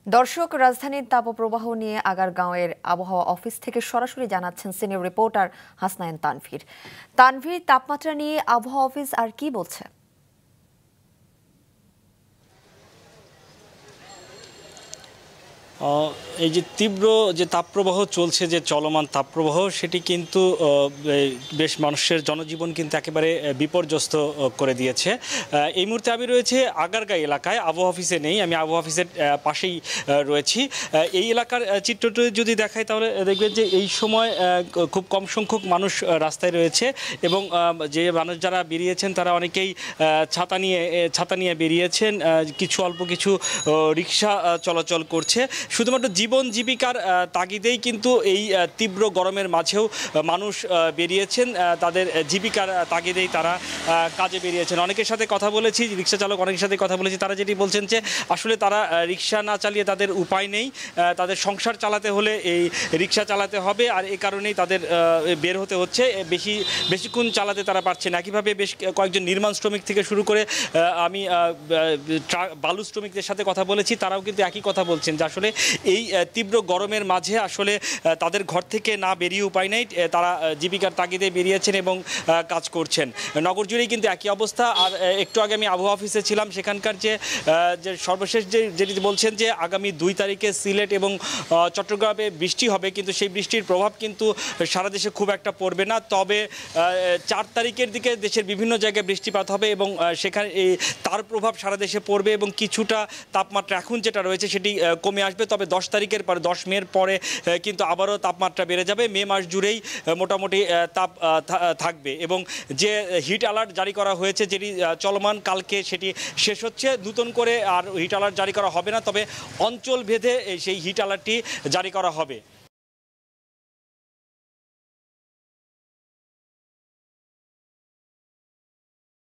দর্শক, রাজধানীর তাপপ্রবাহ নিয়ে আগারগাঁওয়ের আবহাওয়া অফিস থেকে সরাসরি জানাচ্ছেন সিনিয়র রিপোর্টার হাসনাইন তানভীর। তানভীর, তাপমাত্রা নিয়ে আবহাওয়া অফিস আর কি বলছে? এই যে তীব্র যে তাপপ্রবাহ চলছে, যে চলমান তাপপ্রবাহ, সেটি কিন্তু বেশ মানুষের জনজীবন কিন্তু একেবারে বিপর্যস্ত করে দিয়েছে। এই মুহূর্তে আমি রয়েছে আগারগাঁও এলাকায়, আবহাওয়া অফিসে নেই, আমি আবহাওয়া অফিসের পাশেই রয়েছি। এই এলাকার চিত্রটি যদি দেখাই তাহলে দেখবেন যে এই সময় খুব কম সংখ্যক মানুষ রাস্তায় রয়েছে এবং যে মানুষ যারা বেরিয়েছেন তারা অনেকেই ছাতা নিয়ে বেরিয়েছেন। অল্প কিছু রিক্সা চলাচল করছে। শুধুমাত্র জীবন জীবিকার তাগিদেই কিন্তু এই তীব্র গরমের মাঝেও মানুষ বেরিয়েছেন, তাদের জীবিকার তাগিদেই তারা কাজে বেরিয়েছেন। অনেকের সাথে কথা বলেছি, রিক্সা চালক অনেকের সাথে কথা বলেছি, তারা যেটি বলছেন যে আসলে তারা রিক্সা না চালিয়ে তাদের উপায় নেই, তাদের সংসার চালাতে হলে এই রিক্সা চালাতে হবে, আর এই কারণেই তাদের বের হতে হচ্ছে। বেশিক্ষণ চালাতে তারা পারছে না। একইভাবে বেশ কয়েকজন নির্মাণ শ্রমিক থেকে শুরু করে আমি বালু শ্রমিকদের সাথে কথা বলেছি, তারাও কিন্তু একই কথা বলছেন যে আসলে এই তীব্র গরমের মাঝে আসলে তাদের ঘর থেকে না বেরিয়ে উপায় নেই, তারা জীবিকার তাগিদে বেরিয়েছেন এবং কাজ করছেন। নগর জুড়েই কিন্তু একই অবস্থা। আর একটু আগে আমি আবহাওয়া অফিসে ছিলাম, সেখানকার যে সর্বশেষ যেটি বলছেন যে আগামী 2 তারিখে সিলেট এবং চট্টগ্রামে বৃষ্টি হবে, কিন্তু সেই বৃষ্টির প্রভাব কিন্তু সারা দেশে খুব একটা পড়বে না। তবে 4 তারিখের দিকে দেশের বিভিন্ন জায়গায় বৃষ্টিপাত হবে এবং সেখানে তার প্রভাব সারা দেশে পড়বে এবং কিছুটা তাপমাত্রা এখন যেটা রয়েছে সেটি কমে আসবে। তবে 10 তারিখের পরে, 10 মের পরে কিন্তু আবারও তাপমাত্রা বেড়ে যাবে। মে মাস জুড়েই মোটামুটি তাপ থাকবে এবং যে হিট অ্যালার্ট জারি করা হয়েছে, যেটি চলমান, কালকে সেটি শেষ হচ্ছে। নতুন করে আর হিট অ্যালার্ট জারি করা হবে না, তবে অঞ্চল ভেদে সেই হিট অ্যালার্টটি জারি করা হবে।